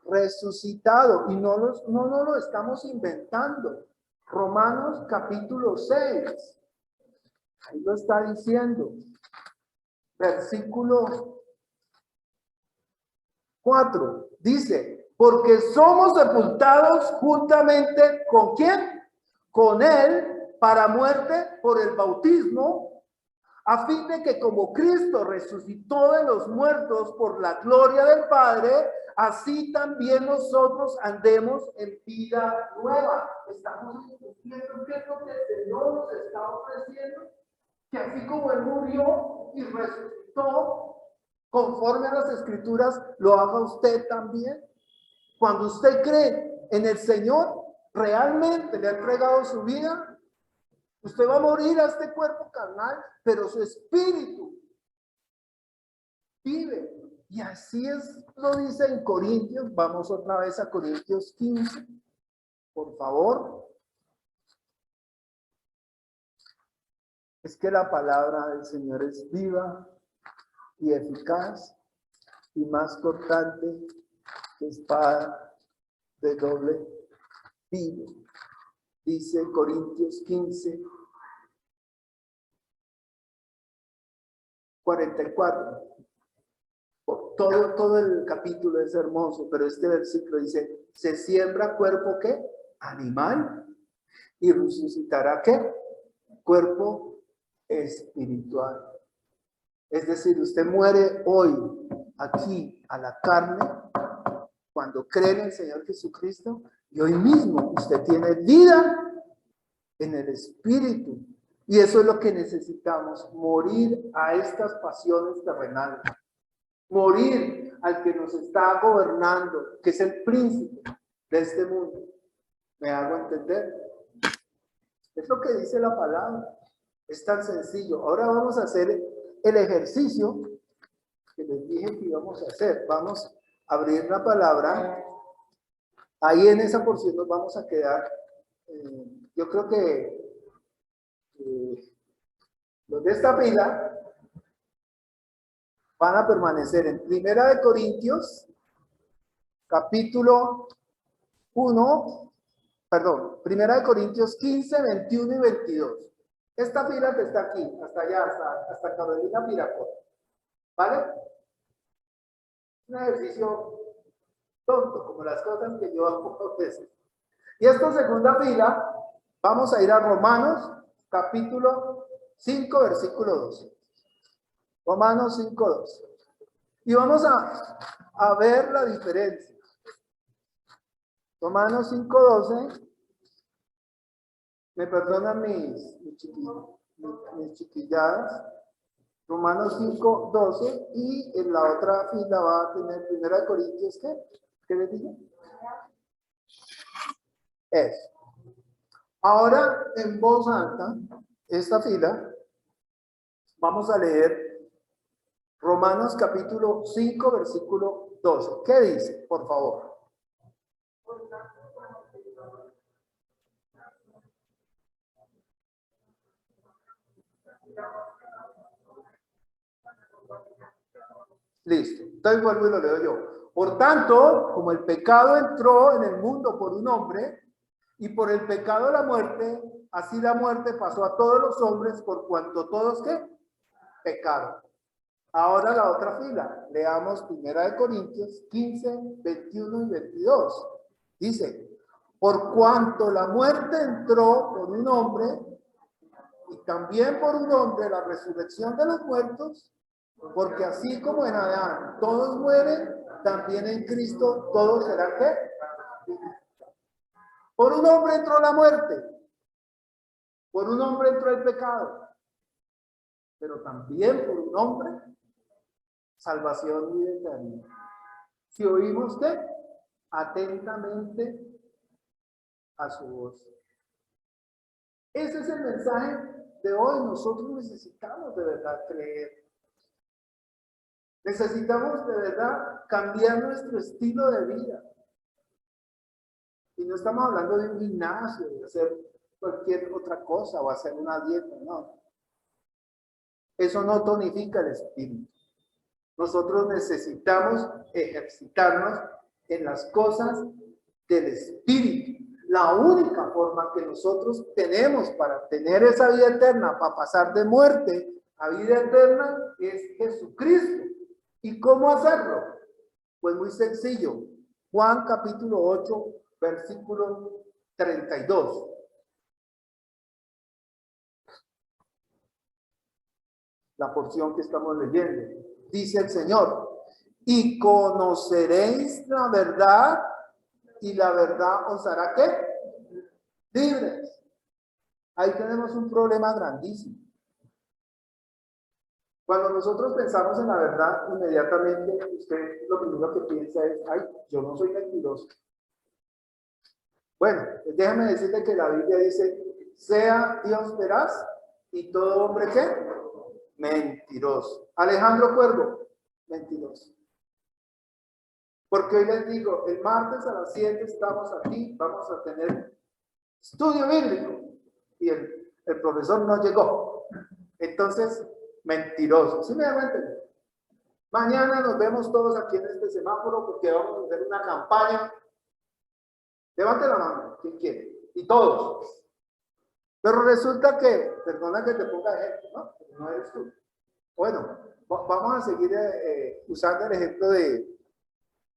Resucitado. Y no lo estamos inventando. Romanos capítulo 6. Ahí lo está diciendo. Versículo 4. Dice, porque somos sepultados juntamente ¿con quién? Con él para muerte por el bautismo, a fin de que como Cristo resucitó de los muertos por la gloria del Padre, así también nosotros andemos en vida nueva. Estamos discutiendo qué es lo que el Señor nos está ofreciendo, que así como Él murió y resucitó conforme a las Escrituras, lo haga usted también. Cuando usted cree en el Señor, realmente le ha entregado su vida, usted va a morir a este cuerpo carnal, pero su espíritu vive. Y así es, lo dice en Corintios. Vamos otra vez a Corintios 15, por favor. Es que la palabra del Señor es viva y eficaz y más cortante que espada de doble filo. Dice Corintios 15, 44. Todo el capítulo es hermoso, pero este versículo dice, se siembra cuerpo ¿qué? Animal, y resucitará ¿qué? Cuerpo espiritual. Es decir, usted muere hoy aquí a la carne cuando cree en el Señor Jesucristo y hoy mismo usted tiene vida en el Espíritu. Y eso es lo que necesitamos, morir a estas pasiones terrenales, morir al que nos está gobernando, que es el príncipe de este mundo. ¿Me hago entender? Es lo que dice la palabra. Es tan sencillo. Ahora vamos a hacer el ejercicio que les dije que íbamos a hacer. Vamos a abrir la palabra. Ahí en esa porción nos vamos a quedar. Yo creo que los de esta fila van a permanecer en Primera de Corintios, capítulo 1, perdón, Primera de Corintios 15, 21 y 22. Esta fila que está aquí, hasta allá, hasta Carolina Miracol. ¿Vale? Un ejercicio tonto, como las cosas que yo hago a veces. Y esta segunda fila, vamos a ir a Romanos, capítulo 5, versículo 12. Romanos 5, 12. Y vamos a ver la diferencia. Romanos 5, 12. Me perdonan mis chiquilladas. Romanos 5, 12. Y en la otra fila va a tener Primera de Corintios, ¿qué les dije? Eso. Ahora, en voz alta, esta fila, vamos a leer Romanos capítulo 5, versículo 12. ¿Qué dice? Por favor. Listo. Entonces vuelvo y lo leo yo. Por tanto, como el pecado entró en el mundo por un hombre, y por el pecado la muerte, así la muerte pasó a todos los hombres por cuanto todos ¿qué? Pecaron. Ahora la otra fila. Leamos Primera de Corintios 15, 21 y 22. Dice, por cuanto la muerte entró por un hombre, y también por un hombre la resurrección de los muertos, porque así como en Adán todos mueren, también en Cristo todos serán ¿qué? Por un hombre entró la muerte, por un hombre entró el pecado, pero también por un hombre salvación y vida eterna. Si oímos ¿qué? Atentamente a su voz. Ese es el mensaje de hoy. Nosotros necesitamos de verdad creer. Necesitamos de verdad cambiar nuestro estilo de vida. Y no estamos hablando de un gimnasio, de hacer cualquier otra cosa o hacer una dieta, no. Eso no tonifica el espíritu. Nosotros necesitamos ejercitarnos en las cosas del espíritu. La única forma que nosotros tenemos para tener esa vida eterna, para pasar de muerte a vida eterna, es Jesucristo. ¿Y cómo hacerlo? Pues muy sencillo. Juan capítulo 8, versículo 32. La porción que estamos leyendo. Dice el Señor, y conoceréis la verdad, y la verdad os hará ¿qué? Libres. Ahí tenemos un problema grandísimo. Cuando nosotros pensamos en la verdad, inmediatamente usted lo primero que piensa es, ay, yo no soy mentiroso. Bueno, pues déjame decirle que la Biblia dice, sea Dios veraz y todo hombre ¿qué? Mentiroso. Alejandro Cuervo, mentiroso. Porque hoy les digo, el martes a las 7 estamos aquí, vamos a tener estudio bíblico. Y el profesor no llegó. Entonces, mentiroso. ¿Sí me da cuenta? Mañana nos vemos todos aquí en este semáforo porque vamos a hacer una campaña. Levante la mano, ¿quién quiere? Y todos. Pero resulta que, perdona que te ponga ejemplo, ¿no? No eres tú. Bueno, vamos a seguir usando el ejemplo de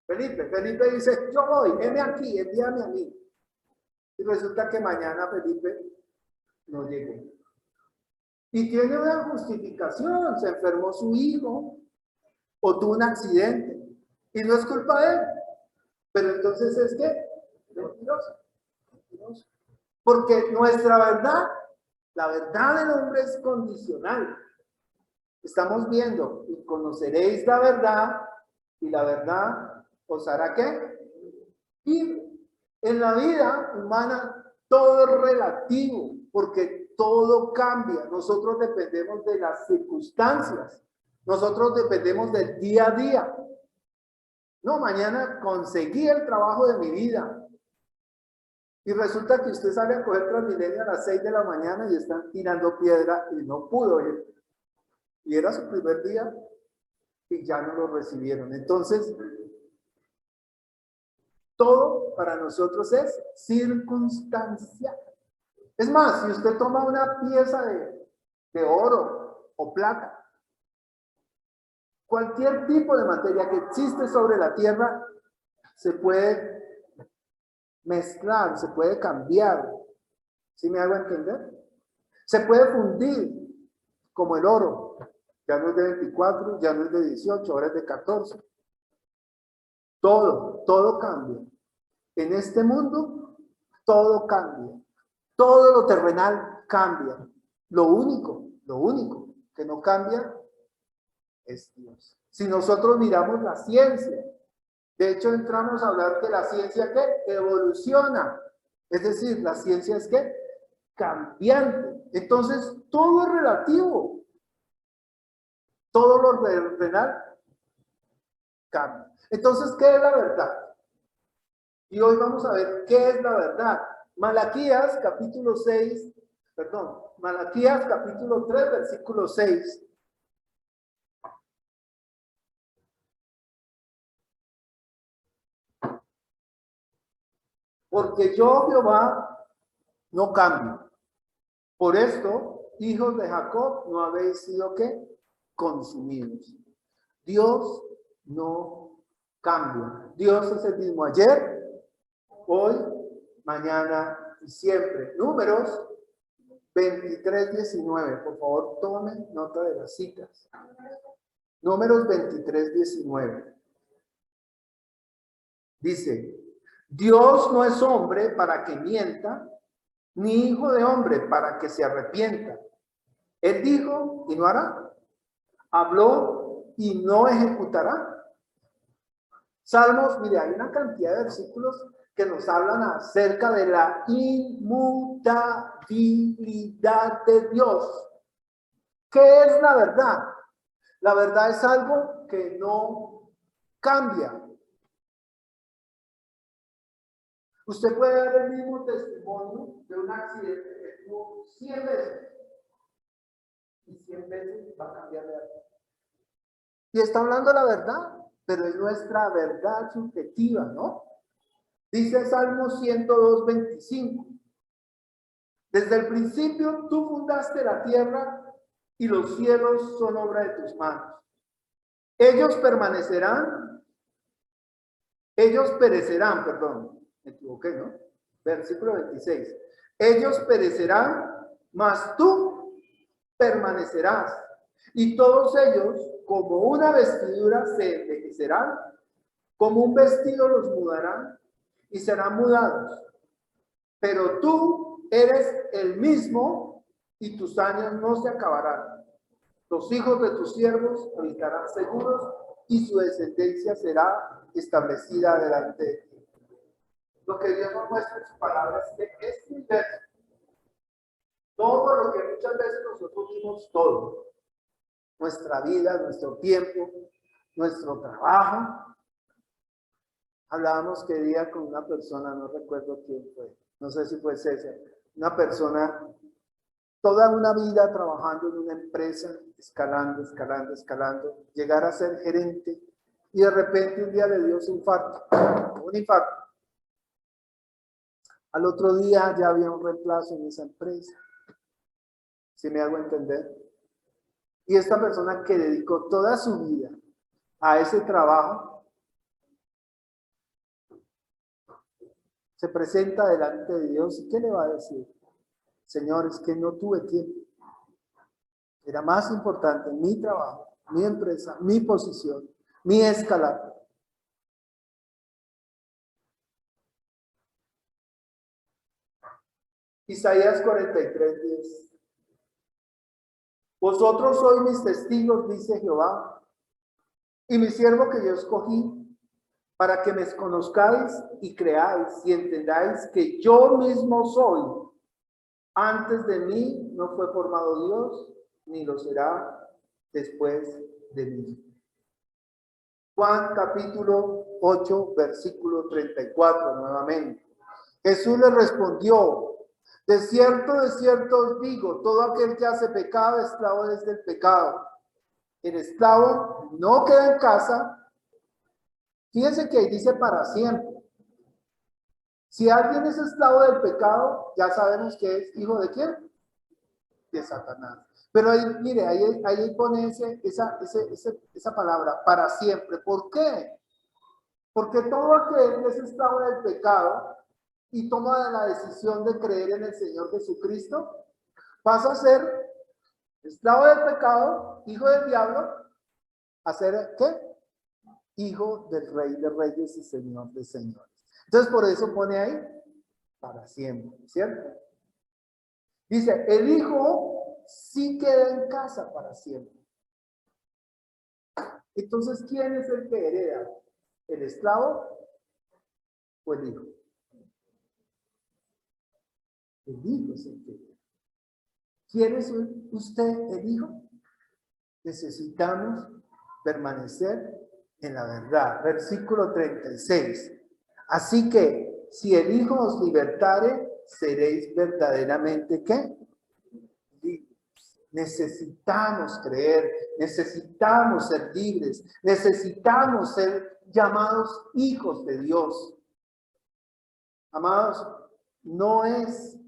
Felipe. Felipe dice, yo voy, heme aquí, envíame a mí. Y resulta que mañana Felipe no llegó. Y tiene una justificación, se enfermó su hijo o tuvo un accidente y no es culpa de él. Pero entonces es que mentiroso. Porque nuestra verdad, la verdad del hombre es condicional. Estamos viendo, y conoceréis la verdad, y la verdad os hará ¿qué? Y en la vida humana todo es relativo, porque todo cambia. Nosotros dependemos de las circunstancias. Nosotros dependemos del día a día. No, mañana conseguí el trabajo de mi vida. Y resulta que usted sale a coger Transmilenio a las 6 de la mañana y están tirando piedra y no pudo ir. Y era su primer día y ya no lo recibieron. Entonces, todo para nosotros es circunstancial. Es más, si usted toma una pieza de oro o plata, cualquier tipo de materia que existe sobre la tierra se puede mezclar, se puede cambiar. ¿Sí me hago entender? Se puede fundir como el oro. Ya no es de 24, ya no es de 18, ahora es de 14. Todo cambia. En este mundo, todo cambia. Todo lo terrenal cambia. Lo único que no cambia es Dios. Si nosotros miramos la ciencia, de hecho entramos a hablar que la ciencia ¿qué? Evoluciona. Es decir, la ciencia es ¿qué? Cambiante. Entonces, todo es relativo. Todo lo terrenal cambia. Entonces, ¿qué es la verdad? Y hoy vamos a ver qué es la verdad. Malaquías capítulo 6, Malaquías capítulo 3, versículo 6. Porque yo, Jehová, no cambio. Por esto, hijos de Jacob, no habéis sido ¿qué? Consumidos. Dios no cambia. Dios es el mismo ayer, hoy, mañana y siempre. Números 23:19. Por favor, tomen nota de las citas. Números 23:19. Dice, Dios no es hombre para que mienta, ni hijo de hombre para que se arrepienta. Él dijo y no hará. Habló y no ejecutará. Salmos, mire, hay una cantidad de versículos que nos hablan acerca de la inmutabilidad de Dios. ¿Qué es la verdad? La verdad es algo que no cambia. Usted puede dar el mismo testimonio de un accidente que tuvo 100 veces y 100 veces va a cambiar de algo. Y está hablando la verdad, pero es nuestra verdad subjetiva, ¿no? Dice Salmo 102:25. Desde el principio tú fundaste la tierra y los cielos son obra de tus manos. Ellos perecerán, me equivoqué, ¿no? Versículo 26. Ellos perecerán, mas tú permanecerás. Y todos ellos, como una vestidura, se envejecerán, como un vestido los mudarán y serán mudados. Pero tú eres el mismo y tus años no se acabarán. Los hijos de tus siervos habitarán seguros y su descendencia será establecida delante de ti. Lo que Dios nos muestra en su palabra es que este universo, todo lo que muchas veces nosotros vimos, todo, nuestra vida, nuestro tiempo, nuestro trabajo. Hablábamos que día con una persona, no recuerdo quién fue, no sé si fue César, una persona toda una vida trabajando en una empresa, escalando, llegar a ser gerente y de repente un día le dio un infarto. Al otro día ya había un reemplazo en esa empresa. ¿Sí me hago entender? Y esta persona que dedicó toda su vida a ese trabajo, se presenta delante de Dios y ¿qué le va a decir? Señor, es que no tuve tiempo. Era más importante mi trabajo, mi empresa, mi posición, mi escalada. Isaías 43:10. Vosotros sois mis testigos, dice Jehová, y mi siervo que yo escogí, para que me conozcáis y creáis y entendáis que yo mismo soy. Antes de mí no fue formado Dios, ni lo será después de mí. Juan capítulo 8, versículo 34, nuevamente. Jesús le respondió: de cierto os digo, todo aquel que hace pecado, esclavo es del pecado. El esclavo no queda en casa. Fíjense que ahí dice para siempre. Si alguien es esclavo del pecado, ya sabemos que es hijo de quién, de Satanás. Pero ahí, mire, ahí pone esa palabra, para siempre. ¿Por qué? Porque todo aquel que es esclavo del pecado y toma la decisión de creer en el Señor Jesucristo, pasa a ser esclavo del pecado, hijo del diablo, a ser, ¿qué? Hijo del Rey de Reyes y Señor de Señores. Entonces, por eso pone ahí, para siempre, ¿cierto? Dice, el hijo sí queda en casa para siempre. Entonces, ¿quién es el que hereda? ¿El esclavo o el hijo? El hijo es el que hereda. ¿Quién es usted el hijo? Necesitamos permanecer en la verdad. Versículo 36. Así que, si el Hijo os libertare, seréis verdaderamente, ¿qué? Libres. Necesitamos creer, necesitamos ser libres, necesitamos ser llamados hijos de Dios. Amados, no es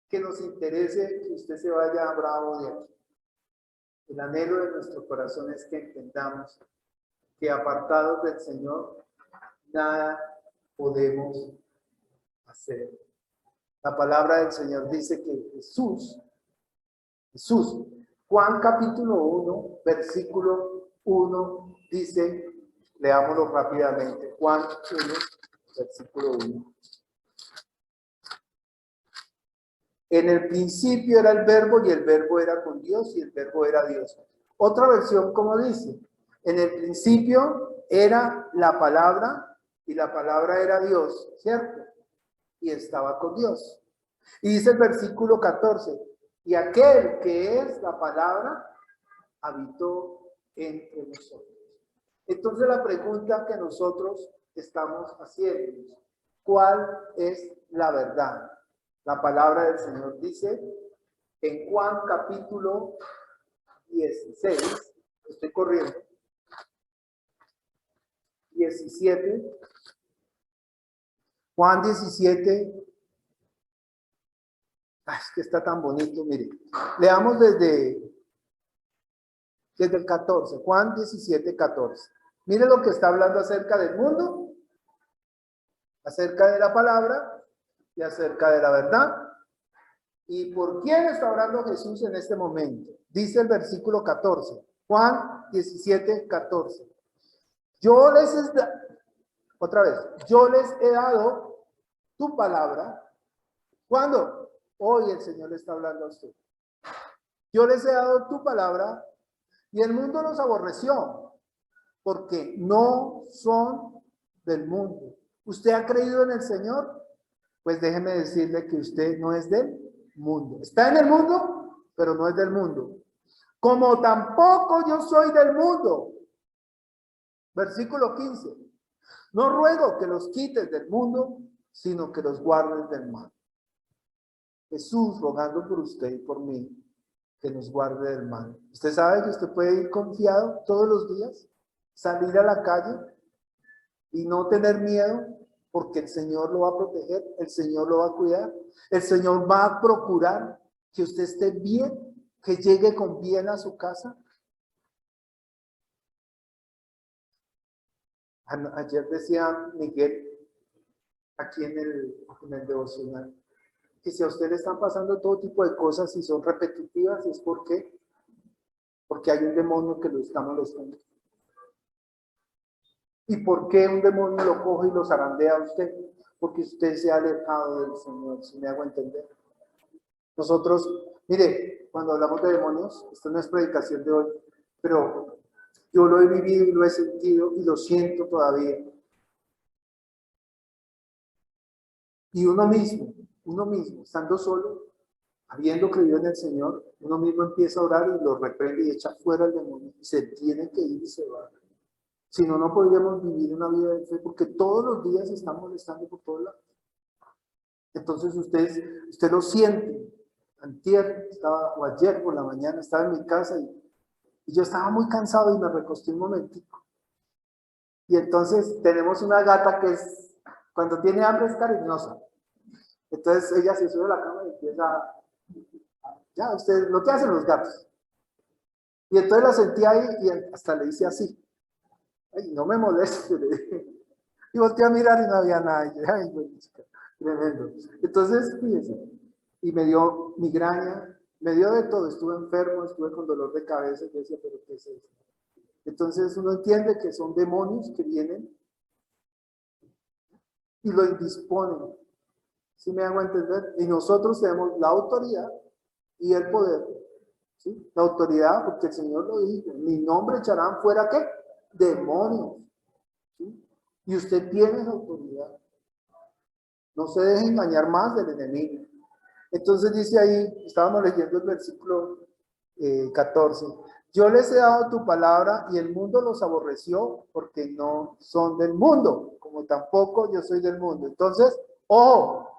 que nos interese que usted se vaya bravo de aquí. El anhelo de nuestro corazón es que entendamos que apartados del Señor, nada podemos hacer. La palabra del Señor dice que Jesús, Juan capítulo 1, versículo 1, dice, leámoslo rápidamente, Juan 1, versículo 1. En el principio era el verbo y el verbo era con Dios y el verbo era Dios. Otra versión, como dice, en el principio era la palabra y la palabra era Dios, ¿cierto? Y estaba con Dios. Y dice el versículo 14, y aquel que es la palabra habitó entre nosotros. Entonces la pregunta que nosotros estamos haciendo, ¿cuál es la verdad? La palabra del Señor dice en Juan capítulo 16, estoy corriendo, 17, Juan 17, es que está tan bonito, mire, leamos desde el 14, Juan 17, 14. Mire lo que está hablando acerca del mundo, acerca de la palabra y acerca de la verdad. ¿Y por quién está hablando Jesús en este momento? Dice el versículo 14, Juan 17, 14. Yo les he dado tu palabra. ¿Cuándo? Hoy el Señor le está hablando a usted. Yo les he dado tu palabra y el mundo los aborreció porque no son del mundo. ¿Usted ha creído en el Señor? Pues déjeme decirle que usted no es del mundo. Está en el mundo, pero no es del mundo. Como tampoco yo soy del mundo. Versículo 15. No ruego que los quites del mundo, sino que los guardes del mal. Jesús rogando por usted y por mí, que nos guarde del mal. Usted sabe que usted puede ir confiado todos los días, salir a la calle y no tener miedo, porque el Señor lo va a proteger, el Señor lo va a cuidar, el Señor va a procurar que usted esté bien, que llegue con bien a su casa. Ayer decía Miguel, aquí en el devocional, que si a usted le están pasando todo tipo de cosas y son repetitivas, es porque hay un demonio que lo está molestando. ¿Y por qué un demonio lo coge y lo zarandea a usted? Porque usted se ha alejado del Señor, si me hago entender. Nosotros, mire, cuando hablamos de demonios, esto no es predicación de hoy, pero yo lo he vivido y lo he sentido y lo siento todavía. Y uno mismo, estando solo, habiendo creído en el Señor, uno mismo empieza a orar y lo reprende y echa fuera al demonio. Se tiene que ir y se va. Si no, no podríamos vivir una vida de fe porque todos los días están molestando por todos lados. Entonces usted lo siente. Antier, o ayer por la mañana, estaba en mi casa y yo estaba muy cansado y me recosté un momentico. Y entonces tenemos una gata que cuando tiene hambre es cariñosa. Entonces ella se sube a la cama y empieza, ya, usted, lo que hacen los gatos. Y entonces la sentí ahí y hasta le hice así. Ay, no me moleste, le dije. Y volteé a mirar y no había nada. Y dije, ay, bueno, chica, tremendo. Entonces, fíjese, y me dio migraña, me dio de todo. Estuve enfermo, estuve con dolor de cabeza. Y yo decía, pero ¿qué es eso? Entonces uno entiende que son demonios que vienen y lo indisponen. ¿Sí me hago entender? Y nosotros tenemos la autoridad y el poder. ¿Sí? La autoridad, porque el Señor lo dijo, mi nombre echarán fuera, ¿qué? Demonios. ¿Sí? Y usted tiene esa autoridad. No se deje engañar más del enemigo. Entonces dice ahí, estábamos leyendo el versículo 14. Yo les he dado tu palabra y el mundo los aborreció porque no son del mundo, como tampoco yo soy del mundo. Entonces, ojo,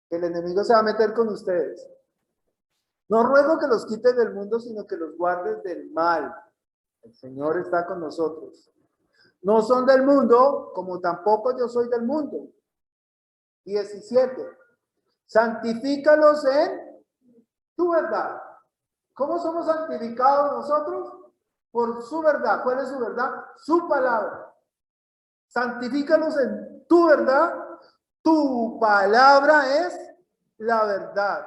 el enemigo se va a meter con ustedes. No ruego que los quites del mundo, sino que los guardes del mal. El Señor está con nosotros. No son del mundo, como tampoco yo soy del mundo. 17. Santifícalos en tu verdad. ¿Cómo somos santificados nosotros? Por su verdad. ¿Cuál es su verdad? Su palabra. Santifícalos en tu verdad. Tu palabra es la verdad.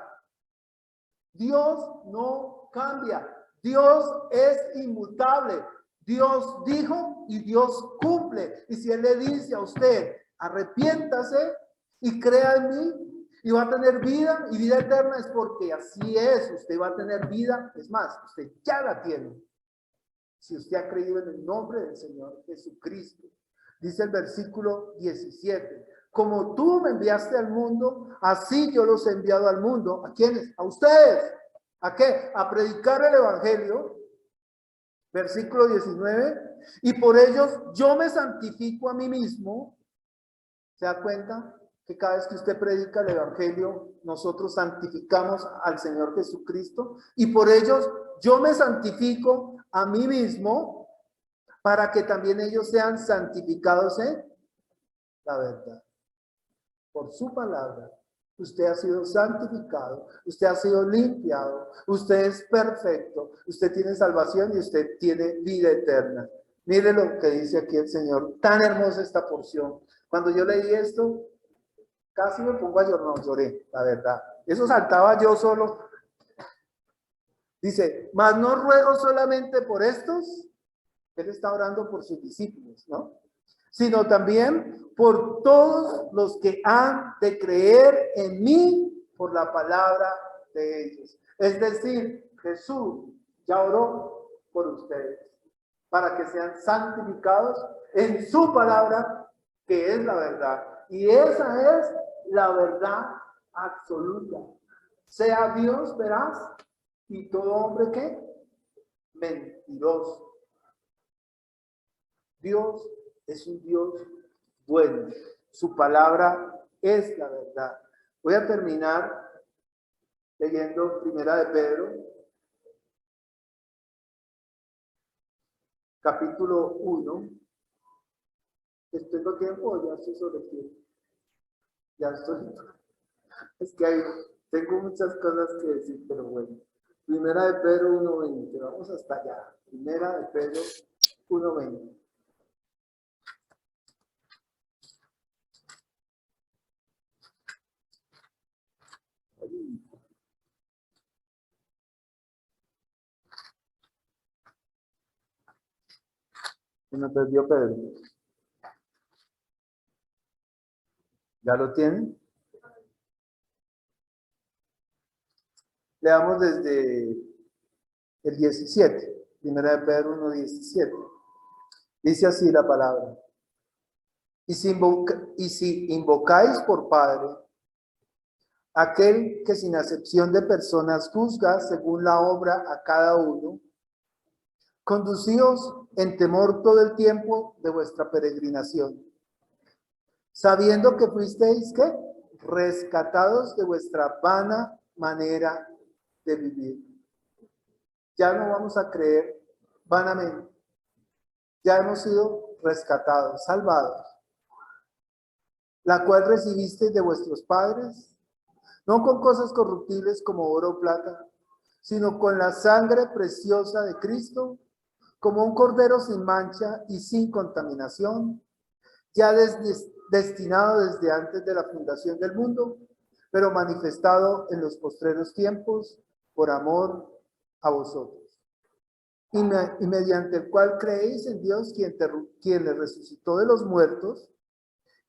Dios no cambia. Dios es inmutable. Dios dijo y Dios cumple. Y si Él le dice a usted, arrepiéntase y crea en mí y va a tener vida y vida eterna, es porque así es. Usted va a tener vida. Es más, usted ya la tiene. Si usted ha creído en el nombre del Señor Jesucristo. Dice el versículo 17. Como tú me enviaste al mundo, así yo los he enviado al mundo. ¿A quiénes? A ustedes. ¿A qué? A predicar el evangelio. Versículo 19. Y por ellos yo me santifico a mí mismo. ¿Se da cuenta? Que cada vez que usted predica el evangelio, nosotros santificamos al Señor Jesucristo. Y por ellos yo me santifico a mí mismo para que también ellos sean santificados en la verdad. Por su palabra, usted ha sido santificado, usted ha sido limpiado, usted es perfecto, usted tiene salvación y usted tiene vida eterna. Mire lo que dice aquí el Señor, tan hermosa esta porción. Cuando yo leí esto, casi me pongo a llorar, no lloré, la verdad. Eso saltaba yo solo. Dice, mas no ruego solamente por estos, él está orando por sus discípulos, ¿no? Sino también por todos los que han de creer en mí por la palabra de ellos. Es decir, Jesús ya oró por ustedes para que sean santificados en su palabra, que es la verdad. Y esa es la verdad absoluta. Sea Dios veraz y todo hombre que mentiroso. Dios es un Dios bueno. Su palabra es la verdad. Voy a terminar leyendo Primera de Pedro, capítulo 1. ¿Tengo tiempo? Ya estoy sobre tiempo. Ya estoy. Es que tengo muchas cosas que decir, pero bueno. Primera de Pedro 1:20. Vamos hasta allá. Primera de Pedro 1:20. me perdió Pedro. ¿Ya lo tienen? Leamos desde el 17, primera de Pedro 1:17. Dice así la palabra. Y si invocáis por Padre aquel que sin acepción de personas juzga según la obra a cada uno, conducíos en temor todo el tiempo de vuestra peregrinación, sabiendo que fuisteis, ¿qué? Rescatados de vuestra vana manera de vivir. Ya no vamos a creer vanamente. Ya hemos sido rescatados, salvados, la cual recibisteis de vuestros padres, no con cosas corruptibles como oro o plata, sino con la sangre preciosa de Cristo, como un cordero sin mancha y sin contaminación, ya destinado desde antes de la fundación del mundo, pero manifestado en los postreros tiempos por amor a vosotros. Y mediante el cual creéis en Dios, quien le resucitó de los muertos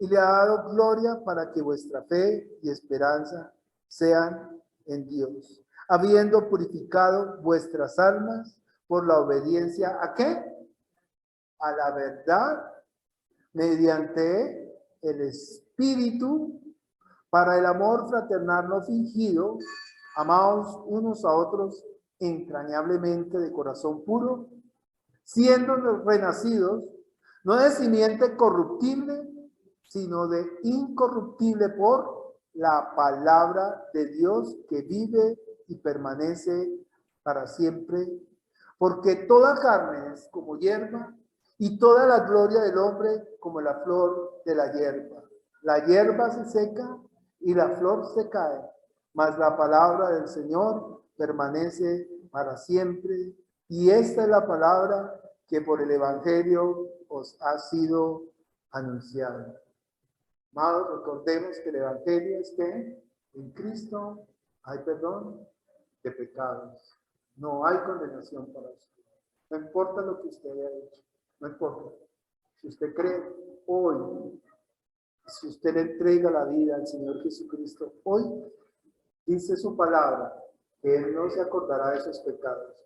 y le ha dado gloria, para que vuestra fe y esperanza sean en Dios, habiendo purificado vuestras almas por la obediencia ¿a qué? A la verdad, mediante el Espíritu, para el amor fraternal no fingido, amaos unos a otros entrañablemente de corazón puro, siendo renacidos, no de simiente corruptible, sino de incorruptible por la palabra de Dios que vive y permanece para siempre. Porque toda carne es como hierba, y toda la gloria del hombre como la flor de la hierba. La hierba se seca y la flor se cae, mas la palabra del Señor permanece para siempre. Y esta es la palabra que por el Evangelio os ha sido anunciada. Amados, recordemos que el Evangelio es que en Cristo hay perdón de pecados. No hay condenación para usted. No importa lo que usted haya hecho. No importa. Si usted cree hoy, si usted le entrega la vida al Señor Jesucristo, hoy dice su palabra que Él no se acordará de esos pecados.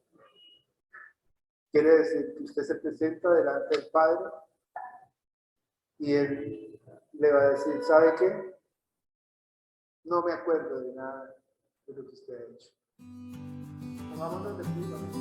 Quiere decir que usted se presenta delante del Padre y Él le va a decir, ¿sabe qué? No me acuerdo de nada de lo que usted ha hecho. Pongámonos de pie.